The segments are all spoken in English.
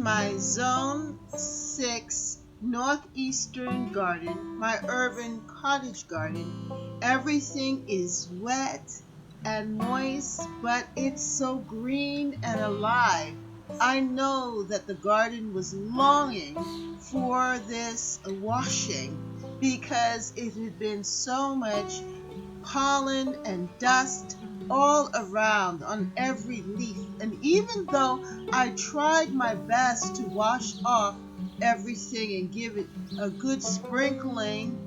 my Zone 6 northeastern garden, my urban cottage garden, everything is wet and moist, but it's so green and alive. I know that the garden was longing for this washing because it had been so much pollen and dust all around on every leaf. And even though I tried my best to wash off everything and give it a good sprinkling,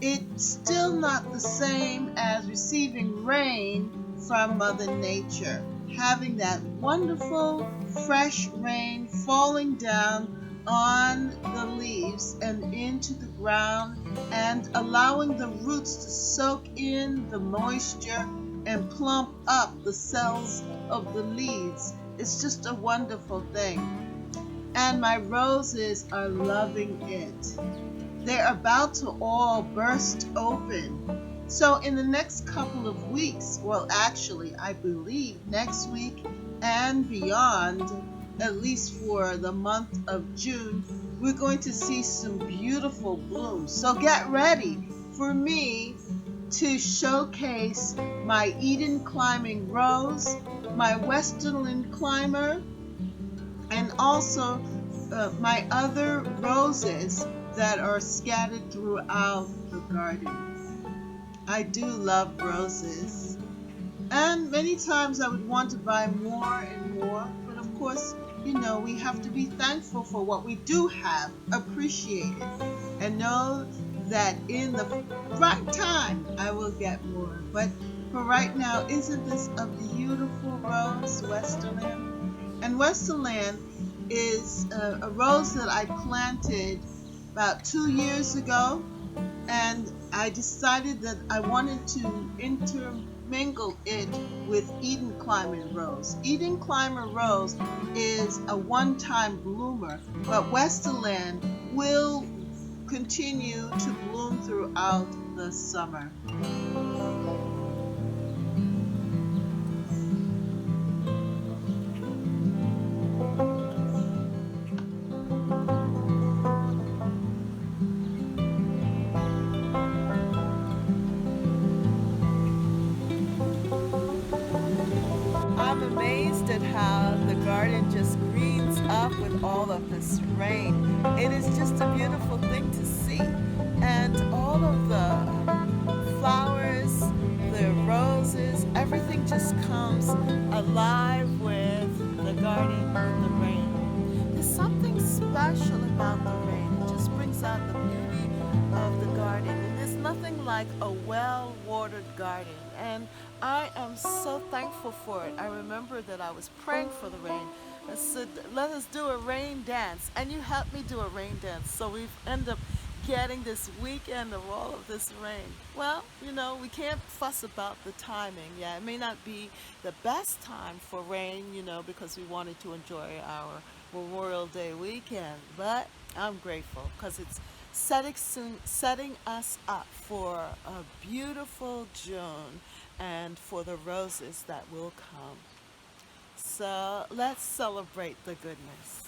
it's still not the same as receiving rain from Mother Nature. Having that wonderful fresh rain falling down on the leaves and into the ground and allowing the roots to soak in the moisture and plump up the cells of the leaves. It's just a wonderful thing. And my roses are loving it. They're about to all burst open. So in the next couple of weeks, well, actually, I believe next week and beyond, at least for the month of June, we're going to see some beautiful blooms. So get ready for me to showcase my Eden climbing rose, my Westerland climber, and also my other roses that are scattered throughout the garden. I do love roses. And many times I would want to buy more and more, but of course, we have to be thankful for what we do have, appreciate it, and know that in the right time I will get more. But for right now, isn't this a beautiful rose, Westerland? And Westerland is a rose that I planted about 2 years ago, and I decided that I wanted to intermingle it with Eden Climber Rose. Eden Climber Rose is a one-time bloomer, but Westerland will continue to bloom throughout the summer. I'm amazed at how the garden just greens up with all of this rain. It is just a beautiful thing to see. And all of the flowers, the roses, everything just comes alive with the garden, with the rain. There's something special about the rain. It just brings out the beauty of the garden. And there's nothing like a well-watered garden. And I am so thankful for it. I remember that I was praying for the rain. I said, let us do a rain dance. And you helped me do a rain dance. So we've ended up getting this weekend of all of this rain. Well, we can't fuss about the timing. Yeah, it may not be the best time for rain, because we wanted to enjoy our Memorial Day weekend. But I'm grateful because it's setting us up for a beautiful June and for the roses that will come. So let's celebrate the goodness.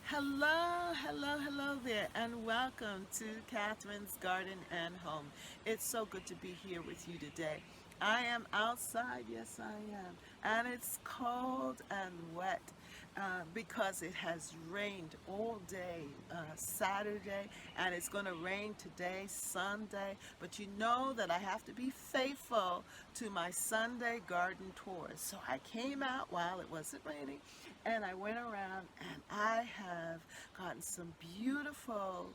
Hello, hello, hello there, and welcome to Catherine's Garden and Home. It's so good to be here with you today. I am outside, yes I am, and it's cold and wet because it has rained all day Saturday, and it's going to rain today, Sunday, but you know that I have to be faithful to my Sunday garden tours. So I came out while it wasn't raining, and I went around, and I have gotten some beautiful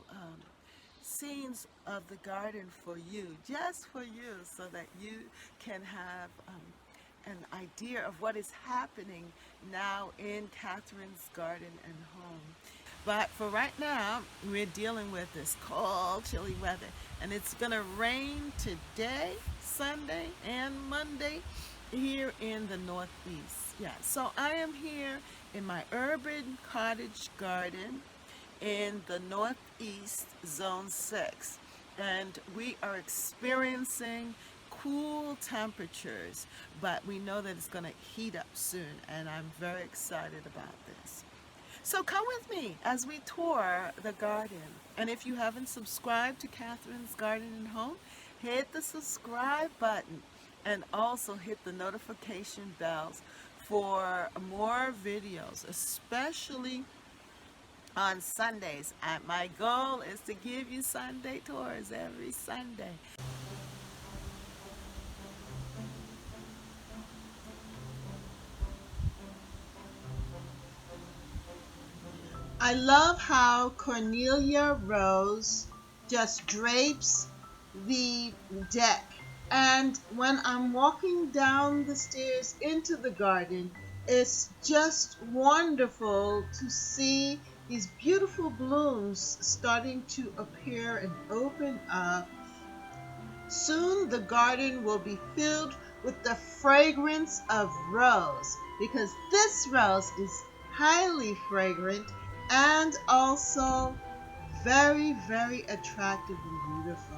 scenes of the garden for you, just for you, so that you can have an idea of what is happening now in Catherine's Garden and Home. But for right now, we're dealing with this cold, chilly weather. And it's going to rain today, Sunday, and Monday here in the Northeast. Yeah, so I am here in my urban cottage garden in the Northeast Zone 6. And we are experiencing cool temperatures, but we know that it's going to heat up soon, and I'm very excited about this. So come with me as we tour the garden. And if you haven't subscribed to Catherine's Garden and Home, hit the subscribe button and also hit the notification bells for more videos, especially on Sundays. My goal is to give you Sunday tours every Sunday. I love how Cornelia Rose just drapes the deck. And when I'm walking down the stairs into the garden, it's just wonderful to see these beautiful blooms starting to appear and open up. Soon the garden will be filled with the fragrance of rose because this rose is highly fragrant and also very, very attractive and beautiful.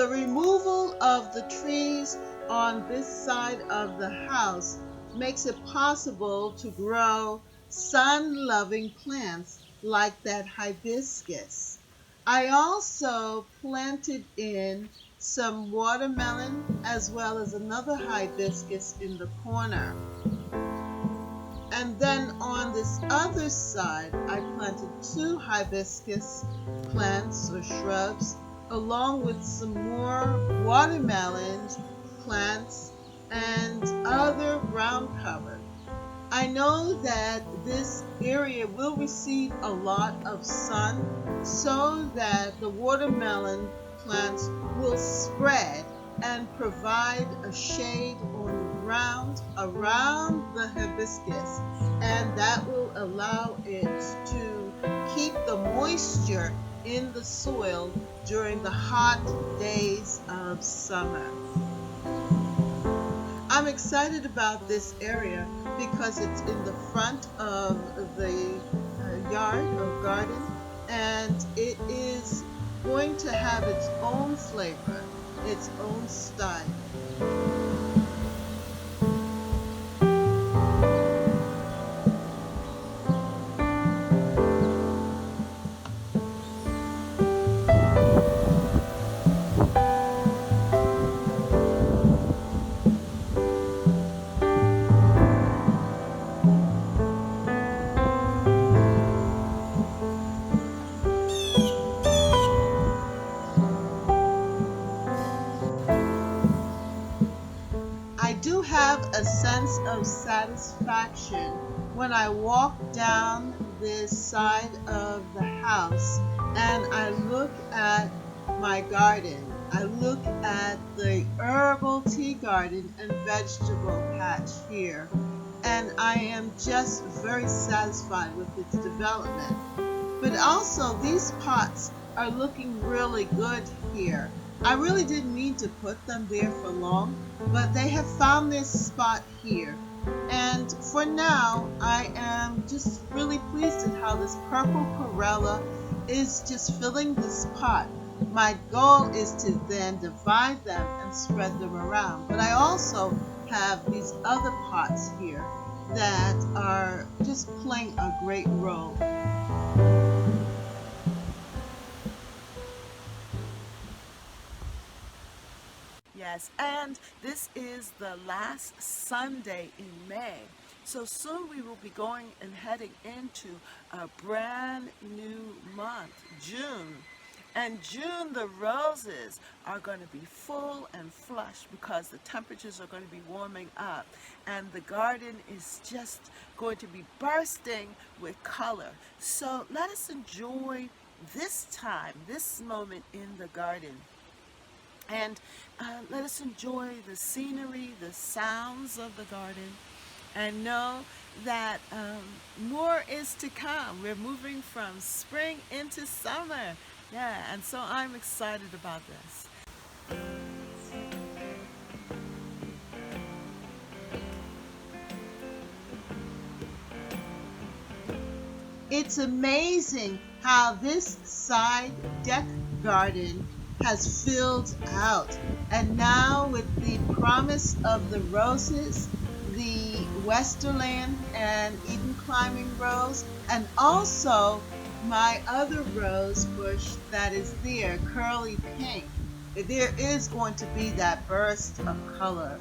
The removal of the trees on this side of the house makes it possible to grow sun-loving plants like that hibiscus. I also planted in some watermelon as well as another hibiscus in the corner. And then on this other side, I planted two hibiscus plants or shrubs, along with some more watermelon plants and other ground cover. I know that this area will receive a lot of sun so that the watermelon plants will spread and provide a shade on the ground around the hibiscus, and that will allow it to keep the moisture in the soil during the hot days of summer. I'm excited about this area because it's in the front of the yard or garden, and it is going to have its own flavor, its own style. I do have a sense of satisfaction when I walk down this side of the house and I look at my garden. I look at the herbal tea garden and vegetable patch here, and I am just very satisfied with its development. But also, these pots are looking really good here. I really didn't mean to put them there for long, but they have found their spot here. And for now, I am just really pleased at how this purple perella is just filling this pot. My goal is to then divide them and spread them around. But I also have these other pots here that are just playing a great role. Yes, and this is the last Sunday in May. So soon we will be going and heading into a brand new month, June. And June, the roses are going to be full and flush because the temperatures are going to be warming up. And the garden is just going to be bursting with color. So let us enjoy this time, this moment in the garden. And let us enjoy the scenery, the sounds of the garden, and know that more is to come. We're moving from spring into summer. Yeah, and so I'm excited about this. It's amazing how this side deck garden has filled out. And now with the promise of the roses, the Westerland and Eden climbing rose, and also my other rose bush that is there, curly pink, there is going to be that burst of color.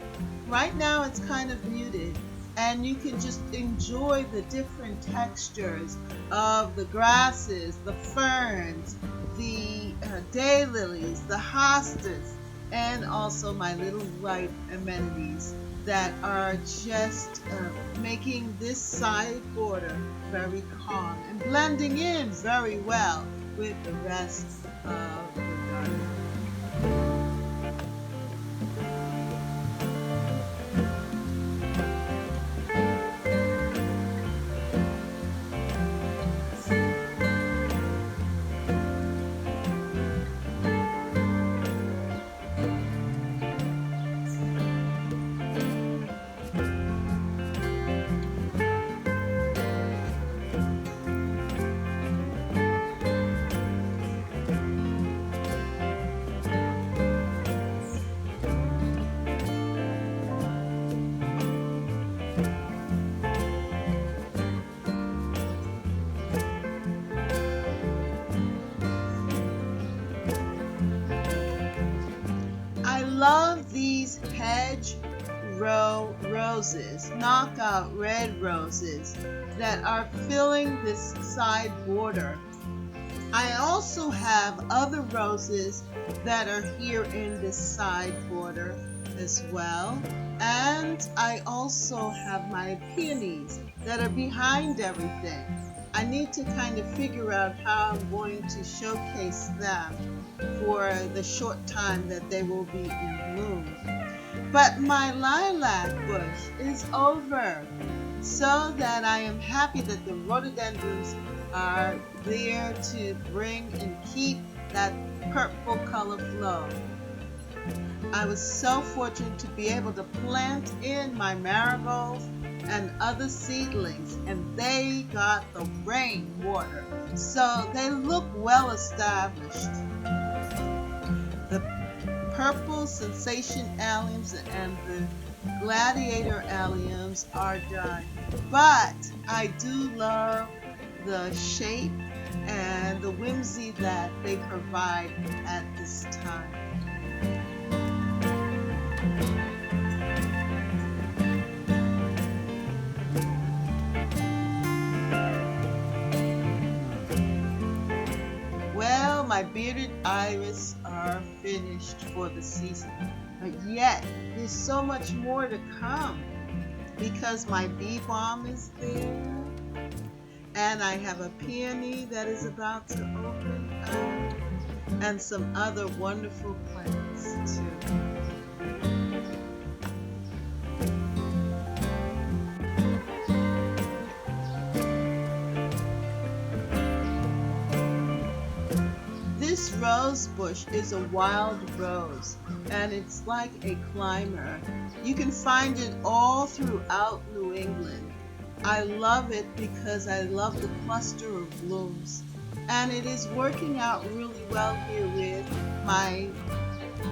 Right now it's kind of muted, and you can just enjoy the different textures of the grasses, the ferns, the daylilies, the hostas, and also my little white amenities that are just making this side border very calm and blending in very well with the rest of the garden. roses, knockout red roses that are filling this side border. I also have other roses that are here in this side border as well. And I also have my peonies that are behind everything. I need to kind of figure out how I'm going to showcase them for the short time that they will be in bloom. But my lilac bush is over, so that I am happy that the rhododendrons are there to bring and keep that purple color flow. I was so fortunate to be able to plant in my marigolds and other seedlings, and they got the rainwater, so they look well established. The purple sensation alliums and the gladiator alliums are done, but I do love the shape and the whimsy that they provide at this time. Well, my bearded iris are finished for the season, but yet there's so much more to come because my bee balm is there, and I have a peony that is about to open up, and some other wonderful plants too. This rose bush is a wild rose, and it's like a climber. You can find it all throughout New England. I love it because I love the cluster of blooms, and it is working out really well here with my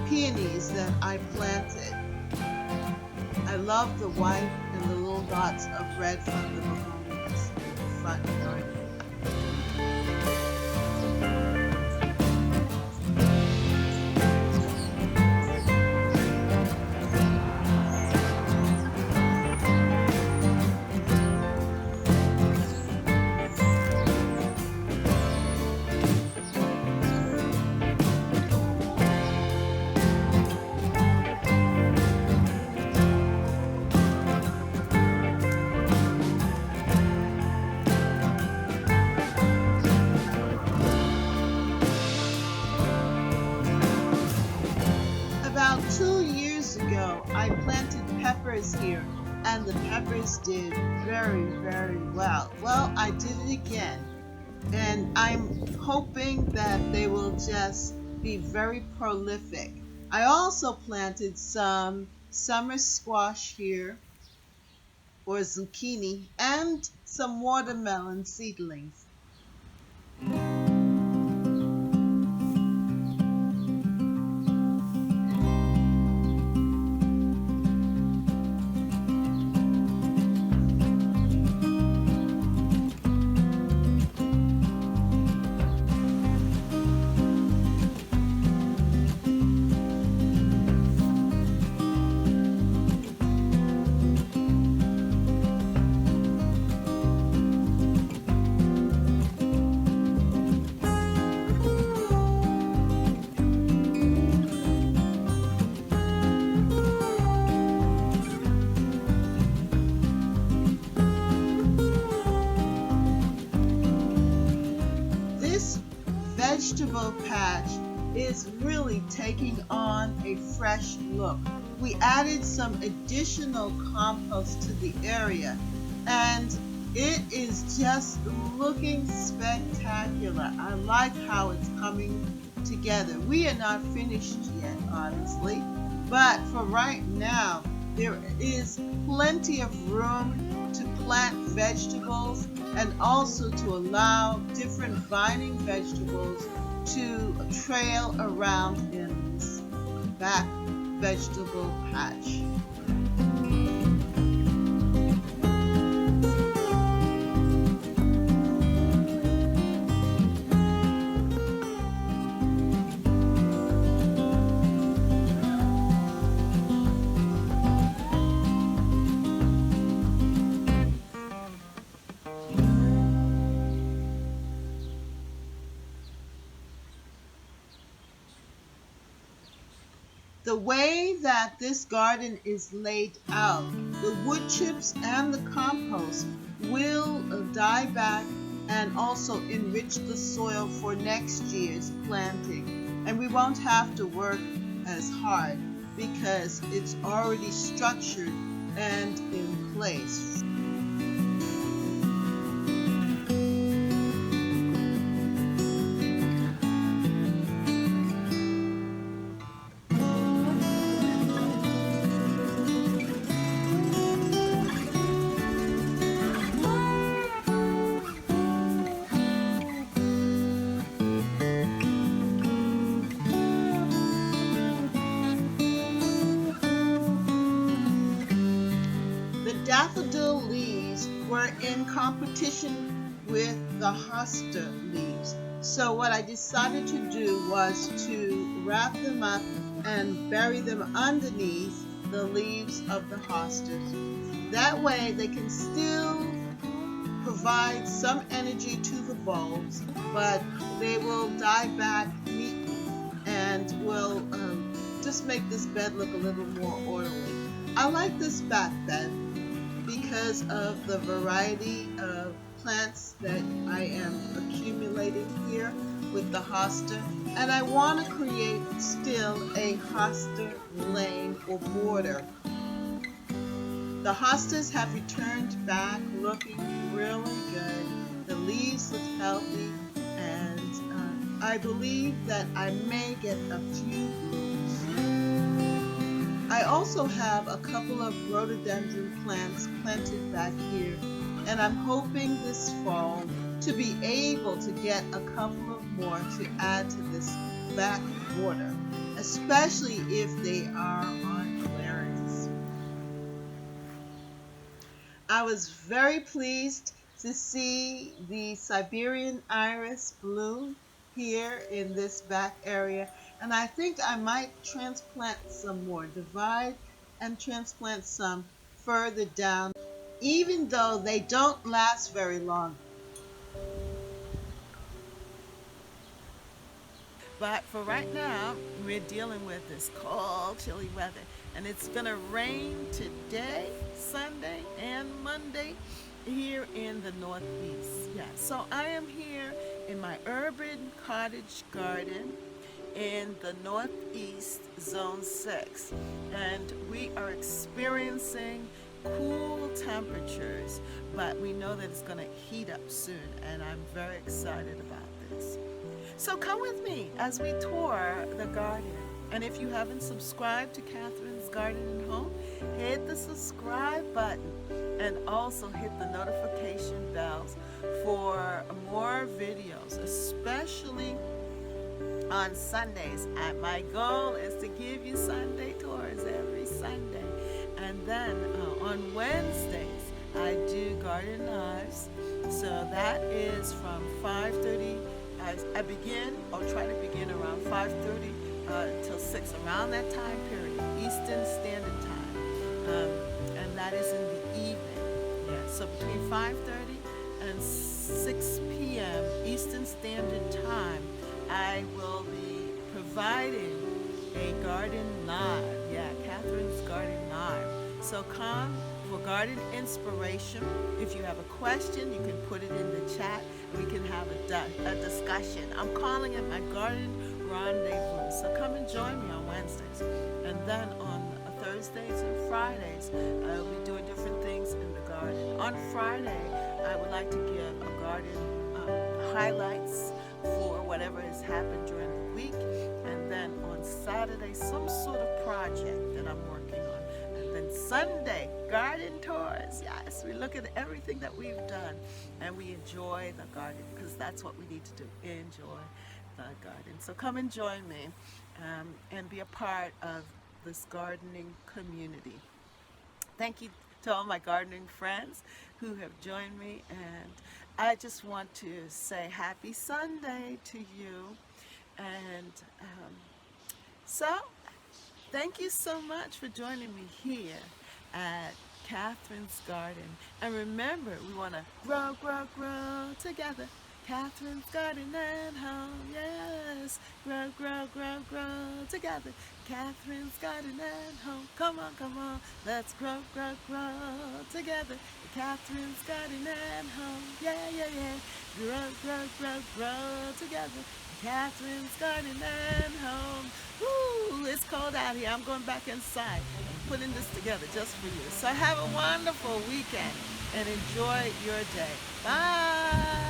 peonies that I planted. I love the white and the little dots of red from the begonias in the front yard. About 2 years ago, I planted peppers here, and the peppers did very, very well. Well, I did it again, and I'm hoping that they will just be very prolific. I also planted some summer squash here, or zucchini, and some watermelon seedlings. This vegetable patch is really taking on a fresh look. We added some additional compost to the area, and it is just looking spectacular. I like how it's coming together. We are not finished yet, honestly, but for right now, there is plenty of room to plant vegetables and also to allow different vining vegetables to trail around in this back vegetable patch. The way that this garden is laid out, the wood chips and the compost will die back and also enrich the soil for next year's planting. And we won't have to work as hard because it's already structured and in place. The daffodil leaves were in competition with the hosta leaves. So what I decided to do was to wrap them up and bury them underneath the leaves of the hostas. That way they can still provide some energy to the bulbs, but they will die back neatly and will just make this bed look a little more orderly. I like this back bed because of the variety of plants that I am accumulating here with the hosta, and I want to create still a hosta lane or border. The hostas have returned back looking really good. The leaves look healthy, and I believe that I may get a few blooms. I also have a couple of rhododendron plants planted back here, and I'm hoping this fall to be able to get a couple of more to add to this back border, especially if they are on clearance. I was very pleased to see the Siberian iris bloom here in this back area, and I think I might transplant some more, divide and transplant some further down, even though they don't last very long. But for right now, we're dealing with this cold, chilly weather. And it's going to rain today, Sunday, and Monday here in the Northeast. Yeah, so I am here in my urban cottage garden in the Northeast Zone 6. And we are experiencing cool temperatures, but we know that it's going to heat up soon. And I'm very excited about this. So come with me as we tour the garden. And if you haven't subscribed to Catherine's Garden and Home, hit the subscribe button and also hit the notification bells for more videos, especially on Sundays. My goal is to give you Sunday tours every Sunday. And then on Wednesdays, I do garden lives. So that is from 5:30. I begin, or try to begin around 5:30 till 6, around that time period, Eastern Standard Time. And that is in the evening. Yeah, so between 5:30 and 6 p.m. Eastern Standard Time, I will be providing a garden live. Yeah, Catherine's Garden Live. So come for garden inspiration. If you have a question, you can put it in the chat. We can have a discussion. I'm calling it my garden rendezvous. So come and join me on Wednesdays. And then on Thursdays and Fridays, I'll be doing different things in the garden. On Friday, I would like to give a garden highlights for whatever has happened during the week. And then on Saturday, some sort of project that I'm working on. And then Sunday, garden tours. Yes, we look at everything that we've done and we enjoy the garden, because that's what we need to do, enjoy the garden. So come and join me and be a part of this gardening community. Thank you to all my gardening friends who have joined me, and I just want to say happy Sunday to you. And so, thank you so much for joining me here at Catherine's Garden. And remember, we want to grow, grow, grow together. Catherine's garden and home, yes. Grow, grow, grow, grow together. Catherine's garden and home. Come on, come on. Let's grow, grow, grow together. Catherine's garden and home. Yeah, yeah, yeah. Grow, grow, grow, grow together. Catherine's garden and home. Woo! It's cold out here. I'm going back inside. I'm putting this together just for you. So have a wonderful weekend and enjoy your day. Bye.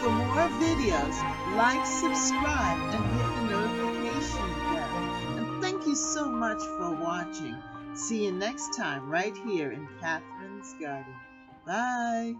For more videos, like, subscribe, and hit the notification bell. And thank you so much for watching. See you next time right here in Catherine's Garden. Bye.